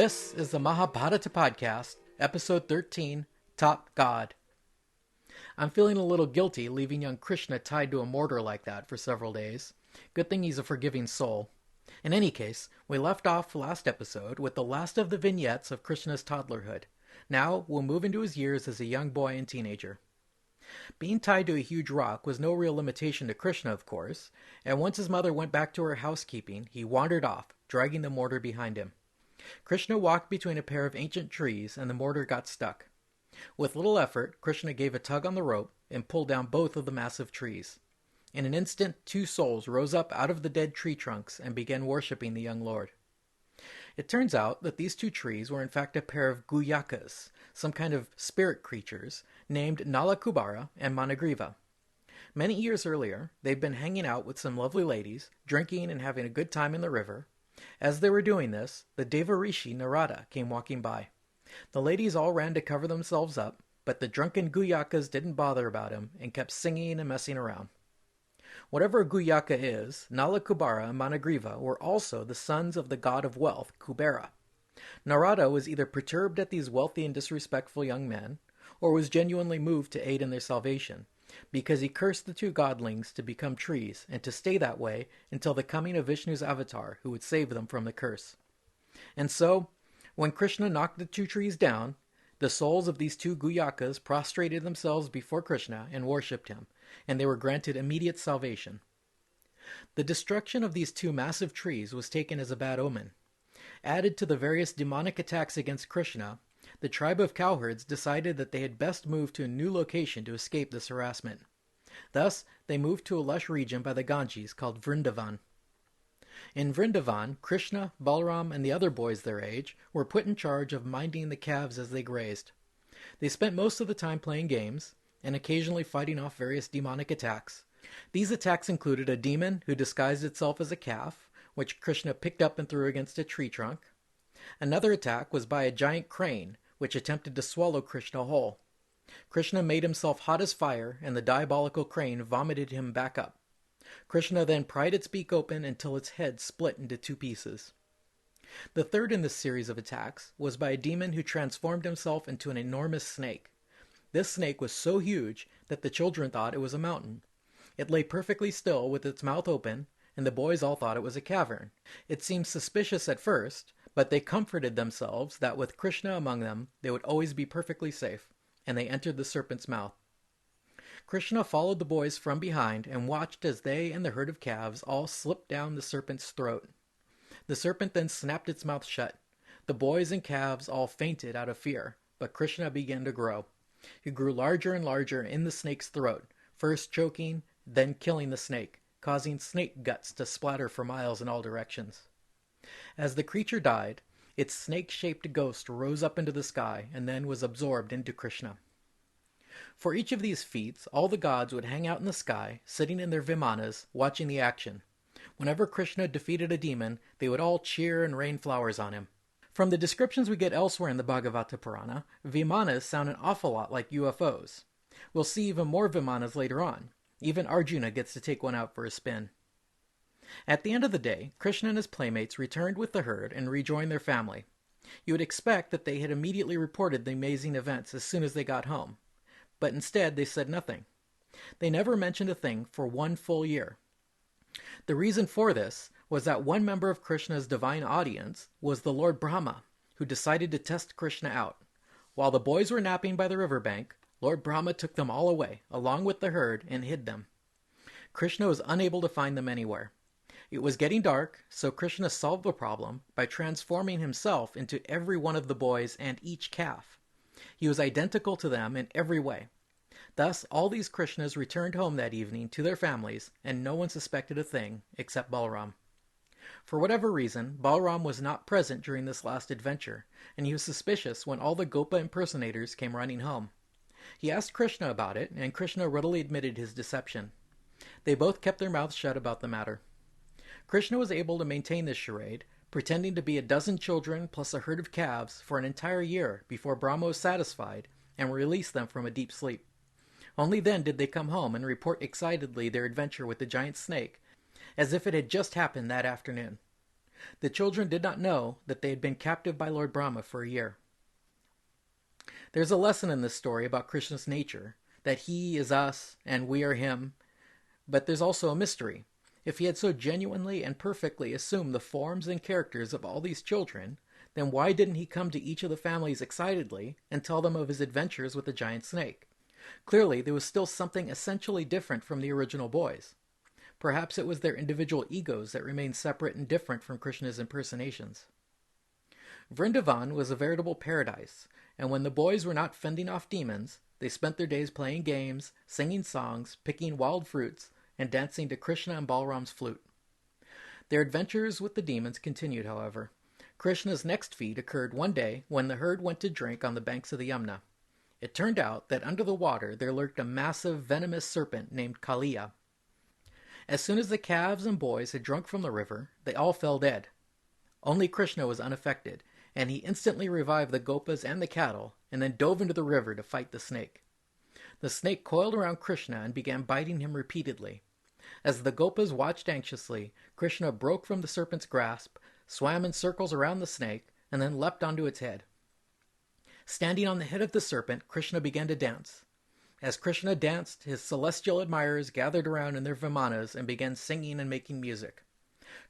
This is the Mahabharata podcast, episode 13, Top God. I'm feeling a little guilty leaving young Krishna tied to a mortar like that for several days. Good thing he's a forgiving soul. In any case, we left off last episode with the last of the vignettes of Krishna's toddlerhood. Now we'll move into his years as a young boy and teenager. Being tied to a huge rock was no real limitation to Krishna, of course, and once his mother went back to her housekeeping, he wandered off, dragging the mortar behind him. Krishna walked between a pair of ancient trees, and the mortar got stuck. With little effort, Krishna gave a tug on the rope and pulled down both of the massive trees. In an instant, two souls rose up out of the dead tree trunks and began worshipping the young lord. It turns out that these two trees were in fact a pair of guyakas, some kind of spirit creatures, named Nalakubara and Managriva. Many years earlier, they'd been hanging out with some lovely ladies, drinking and having a good time in the river. As they were doing this, the Devarishi Narada came walking by. The ladies all ran to cover themselves up, but the drunken guyakas didn't bother about him and kept singing and messing around. Whatever a guyaka is, Nalakubara and Managriva were also the sons of the god of wealth, Kubera. Narada was either perturbed at these wealthy and disrespectful young men, or was genuinely moved to aid in their salvation, because he cursed the two godlings to become trees and to stay that way until the coming of Vishnu's avatar, who would save them from the curse. And so, when Krishna knocked the two trees down, the souls of these two guyakas prostrated themselves before Krishna and worshipped him, and they were granted immediate salvation. The destruction of these two massive trees was taken as a bad omen. Added to the various demonic attacks against Krishna, the tribe of cowherds decided that they had best move to a new location to escape this harassment. Thus, they moved to a lush region by the Ganges called Vrindavan. In Vrindavan, Krishna, Balaram, and the other boys their age were put in charge of minding the calves as they grazed. They spent most of the time playing games, and occasionally fighting off various demonic attacks. These attacks included a demon who disguised itself as a calf, which Krishna picked up and threw against a tree trunk. Another attack was by a giant crane, which attempted to swallow Krishna whole. Krishna made himself hot as fire, and the diabolical crane vomited him back up. Krishna then pried its beak open until its head split into two pieces. The third in this series of attacks was by a demon who transformed himself into an enormous snake. This snake was so huge that the children thought it was a mountain. It lay perfectly still with its mouth open, and the boys all thought it was a cavern. It seemed suspicious at first, but they comforted themselves that with Krishna among them, they would always be perfectly safe, and they entered the serpent's mouth. Krishna followed the boys from behind and watched as they and the herd of calves all slipped down the serpent's throat. The serpent then snapped its mouth shut. The boys and calves all fainted out of fear, but Krishna began to grow. He grew larger and larger in the snake's throat, first choking, then killing the snake, causing snake guts to splatter for miles in all directions. As the creature died, its snake-shaped ghost rose up into the sky and then was absorbed into Krishna. For each of these feats, all the gods would hang out in the sky, sitting in their vimanas, watching the action. Whenever Krishna defeated a demon, they would all cheer and rain flowers on him. From the descriptions we get elsewhere in the Bhagavata Purana, vimanas sound an awful lot like UFOs. We'll see even more vimanas later on. Even Arjuna gets to take one out for a spin. At the end of the day, Krishna and his playmates returned with the herd and rejoined their family. You would expect that they had immediately reported the amazing events as soon as they got home. But instead they said nothing. They never mentioned a thing for 1 full year. The reason for this was that one member of Krishna's divine audience was the Lord Brahma, who decided to test Krishna out. While the boys were napping by the riverbank, Lord Brahma took them all away, along with the herd, and hid them. Krishna was unable to find them anywhere. It was getting dark, so Krishna solved the problem by transforming himself into every one of the boys and each calf. He was identical to them in every way. Thus, all these Krishnas returned home that evening to their families, and no one suspected a thing except Balaram. For whatever reason, Balaram was not present during this last adventure, and he was suspicious when all the Gopa impersonators came running home. He asked Krishna about it, and Krishna readily admitted his deception. They both kept their mouths shut about the matter. Krishna was able to maintain this charade, pretending to be a dozen children plus a herd of calves for an entire year before Brahma was satisfied and released them from a deep sleep. Only then did they come home and report excitedly their adventure with the giant snake, as if it had just happened that afternoon. The children did not know that they had been captive by Lord Brahma for a year. There's a lesson in this story about Krishna's nature, that he is us and we are him, but there's also a mystery. If he had so genuinely and perfectly assumed the forms and characters of all these children, then why didn't he come to each of the families excitedly and tell them of his adventures with the giant snake? Clearly, there was still something essentially different from the original boys. Perhaps it was their individual egos that remained separate and different from Krishna's impersonations. Vrindavan was a veritable paradise, and when the boys were not fending off demons, they spent their days playing games, singing songs, picking wild fruits, and dancing to Krishna and Balram's flute. Their adventures with the demons continued, however. Krishna's next feat occurred one day when the herd went to drink on the banks of the Yamuna. It turned out that under the water there lurked a massive venomous serpent named Kaliya. As soon as the calves and boys had drunk from the river, they all fell dead. Only Krishna was unaffected, and he instantly revived the gopas and the cattle, and then dove into the river to fight the snake. The snake coiled around Krishna and began biting him repeatedly. As the gopas watched anxiously, Krishna broke from the serpent's grasp, swam in circles around the snake, and then leapt onto its head. Standing on the head of the serpent, Krishna began to dance. As Krishna danced, his celestial admirers gathered around in their vimanas and began singing and making music.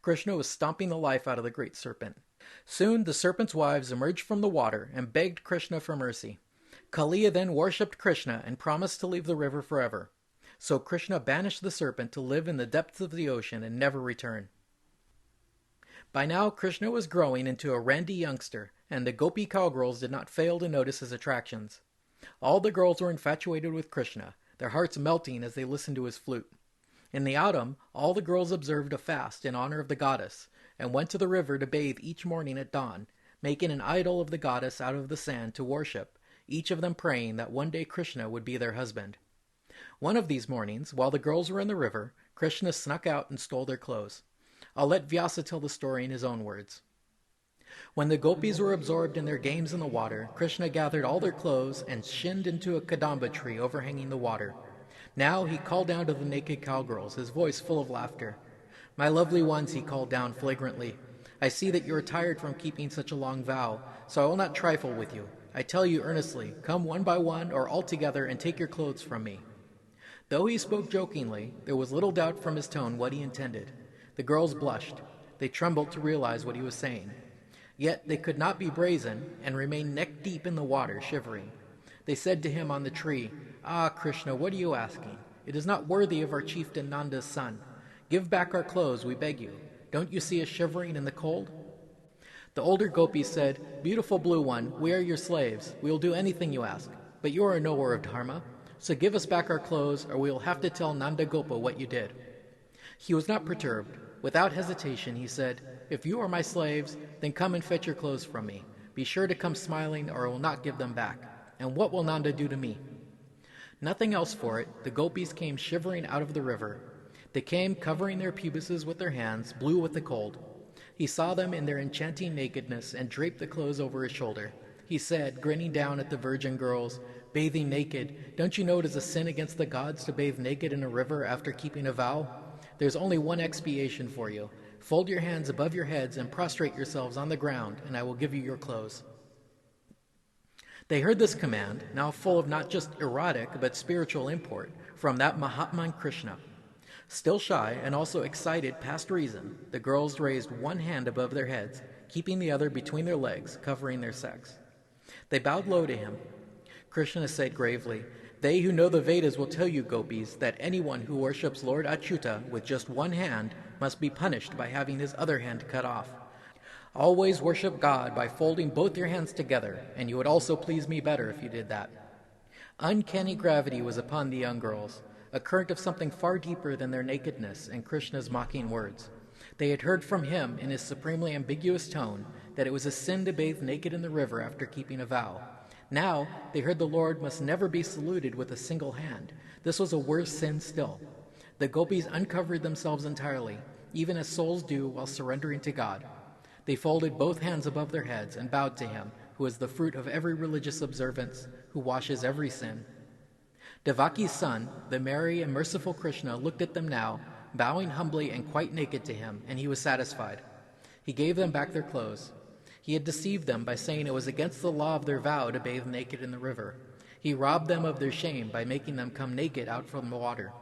Krishna was stomping the life out of the great serpent. Soon the serpent's wives emerged from the water and begged Krishna for mercy. Kaliya then worshipped Krishna and promised to leave the river forever. So Krishna banished the serpent to live in the depths of the ocean and never return. By now, Krishna was growing into a randy youngster, and the gopi cowgirls did not fail to notice his attractions. All the girls were infatuated with Krishna, their hearts melting as they listened to his flute. In the autumn, all the girls observed a fast in honor of the goddess, and went to the river to bathe each morning at dawn, making an idol of the goddess out of the sand to worship, each of them praying that one day Krishna would be their husband. One of these mornings, while the girls were in the river, Krishna snuck out and stole their clothes. I'll let Vyasa tell the story in his own words. When the gopis were absorbed in their games in the water, Krishna gathered all their clothes and shinned into a kadamba tree overhanging the water. Now he called down to the naked cowgirls, his voice full of laughter. "My lovely ones," he called down flagrantly, "I see that you are tired from keeping such a long vow, so I will not trifle with you. I tell you earnestly, come one by one or all together and take your clothes from me." Though he spoke jokingly, there was little doubt from his tone what he intended. The girls blushed. They trembled to realize what he was saying. Yet they could not be brazen, and remained neck-deep in the water, shivering. They said to him on the tree, "Ah, Krishna, what are you asking? It is not worthy of our chieftain Nanda's son. Give back our clothes, we beg you. Don't you see us shivering in the cold?" The older gopis said, "Beautiful blue one, we are your slaves. We will do anything you ask. But you are a knower of dharma, so give us back our clothes, or we will have to tell Nanda Gopa what you did." He was not perturbed. Without hesitation, he said, "If you are my slaves, then come and fetch your clothes from me. Be sure to come smiling, or I will not give them back. And what will Nanda do to me?" Nothing else for it, the gopis came shivering out of the river. They came covering their pubises with their hands, blue with the cold. He saw them in their enchanting nakedness and draped the clothes over his shoulder. He said, grinning down at the virgin girls, "Bathing naked, don't you know it is a sin against the gods to bathe naked in a river after keeping a vow? There's only one expiation for you. Fold your hands above your heads and prostrate yourselves on the ground, and I will give you your clothes." They heard this command, now full of not just erotic but spiritual import, from that Mahatman Krishna. Still shy and also excited past reason, the girls raised one hand above their heads, keeping the other between their legs, covering their sex. They bowed low to him. Krishna said gravely, "They who know the Vedas will tell you, gopis, that anyone who worships Lord Achyuta with just one hand must be punished by having his other hand cut off. Always worship God by folding both your hands together, and you would also please me better if you did that." Uncanny gravity was upon the young girls, a current of something far deeper than their nakedness and Krishna's mocking words. They had heard from him in his supremely ambiguous tone that it was a sin to bathe naked in the river after keeping a vow. Now they heard the Lord must never be saluted with a single hand. This was a worse sin still. The gopis uncovered themselves entirely, even as souls do while surrendering to God. They folded both hands above their heads and bowed to him, who is the fruit of every religious observance, who washes every sin. Devaki's son, the merry and merciful Krishna, looked at them now, bowing humbly and quite naked to him, and he was satisfied. He gave them back their clothes. He had deceived them by saying it was against the law of their vow to bathe naked in the river. He robbed them of their shame by making them come naked out from the water.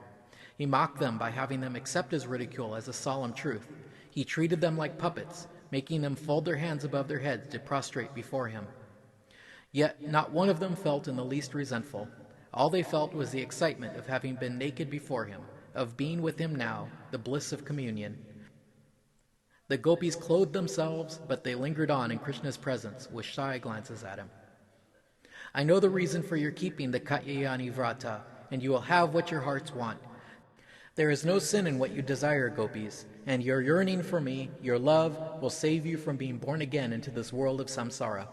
He mocked them by having them accept his ridicule as a solemn truth. He treated them like puppets, making them fold their hands above their heads to prostrate before him. Yet not one of them felt in the least resentful. All they felt was the excitement of having been naked before him, of being with him now, the bliss of communion. The gopis clothed themselves, but they lingered on in Krishna's presence with shy glances at him. I know the reason for your keeping the Katyayani Vrata, and you will have what your hearts want. There is no sin in what you desire, gopis, and your yearning for me, your love, will save you from being born again into this world of samsara.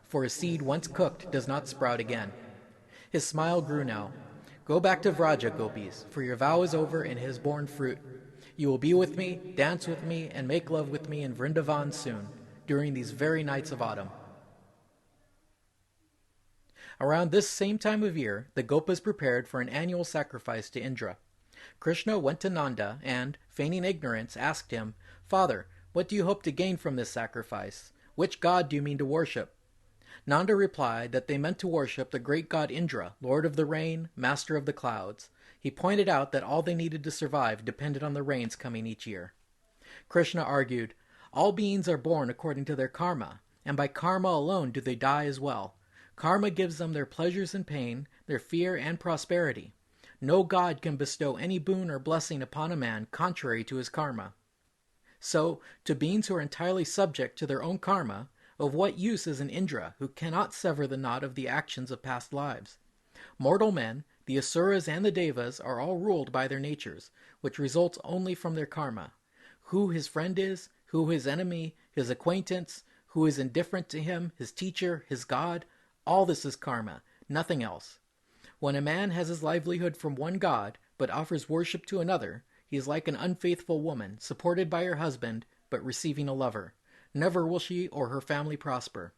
For a seed once cooked does not sprout again. His smile grew now. Go back to Vraja, gopis, for your vow is over and it has borne fruit. You will be with me, dance with me, and make love with me in Vrindavan soon, during these very nights of autumn. Around this same time of year, the Gopas prepared for an annual sacrifice to Indra. Krishna went to Nanda and, feigning ignorance, asked him, Father, what do you hope to gain from this sacrifice? Which god do you mean to worship? Nanda replied that they meant to worship the great god Indra, lord of the rain, master of the clouds. He pointed out that all they needed to survive depended on the rains coming each year. Krishna argued, all beings are born according to their karma, and by karma alone do they die as well. Karma gives them their pleasures and pain, their fear and prosperity. No god can bestow any boon or blessing upon a man contrary to his karma. So, to beings who are entirely subject to their own karma, of what use is an Indra who cannot sever the knot of the actions of past lives? Mortal men, the Asuras and the Devas, are all ruled by their natures, which results only from their karma. Who his friend is, who his enemy, his acquaintance, who is indifferent to him, his teacher, his god, all this is karma, nothing else. When a man has his livelihood from one god, but offers worship to another, he is like an unfaithful woman, supported by her husband, but receiving a lover. Never will she or her family prosper.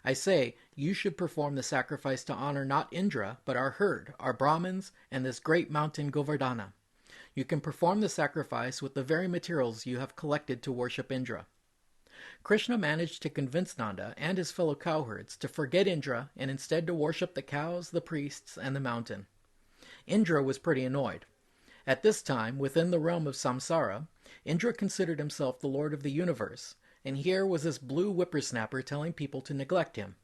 I say, you should perform the sacrifice to honor not Indra, but our herd, our Brahmins, and this great mountain Govardhana. You can perform the sacrifice with the very materials you have collected to worship Indra. Krishna managed to convince Nanda and his fellow cowherds to forget Indra and instead to worship the cows, the priests, and the mountain. Indra was pretty annoyed. At this time, within the realm of samsara, Indra considered himself the lord of the universe, and here was this blue whippersnapper telling people to neglect him.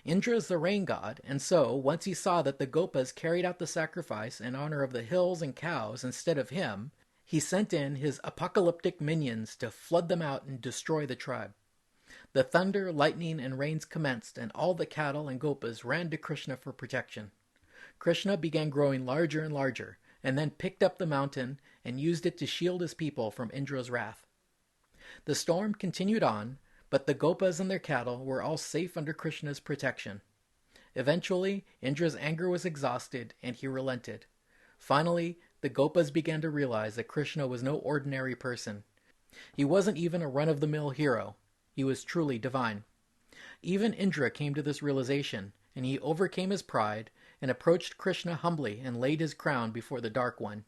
Indra is the rain god, and so, once he saw that the Gopas carried out the sacrifice in honor of the hills and cows instead of him, he sent in his apocalyptic minions to flood them out and destroy the tribe. The thunder, lightning, and rains commenced, and all the cattle and Gopas ran to Krishna for protection. Krishna began growing larger and larger, and then picked up the mountain and used it to shield his people from Indra's wrath. The storm continued on, but the Gopas and their cattle were all safe under Krishna's protection. Eventually, Indra's anger was exhausted, and he relented. Finally, the Gopas began to realize that Krishna was no ordinary person. He wasn't even a run-of-the-mill hero. He was truly divine. Even Indra came to this realization, and he overcame his pride and approached Krishna humbly and laid his crown before the Dark One.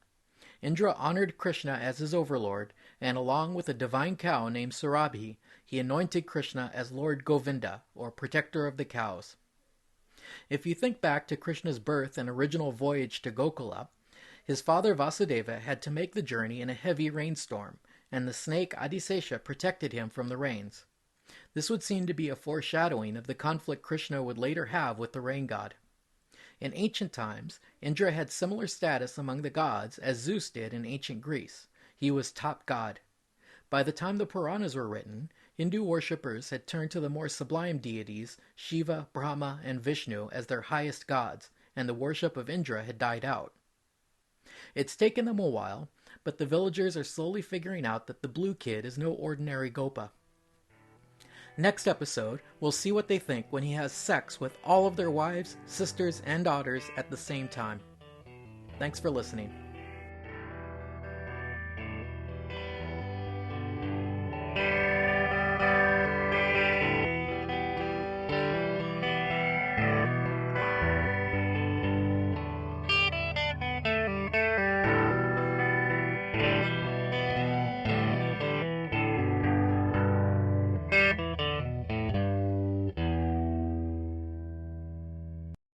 Indra honored Krishna as his overlord, and along with a divine cow named Surabhi, he anointed Krishna as Lord Govinda, or protector of the cows. If you think back to Krishna's birth and original voyage to Gokula, his father Vasudeva had to make the journey in a heavy rainstorm, and the snake Adisesha protected him from the rains. This would seem to be a foreshadowing of the conflict Krishna would later have with the rain god. In ancient times, Indra had similar status among the gods as Zeus did in ancient Greece. He was top god. By the time the Puranas were written, Hindu worshippers had turned to the more sublime deities, Shiva, Brahma, and Vishnu, as their highest gods, and the worship of Indra had died out. It's taken them a while, but the villagers are slowly figuring out that the blue kid is no ordinary Gopa. Next episode, we'll see what they think when he has sex with all of their wives, sisters, and daughters at the same time. Thanks for listening.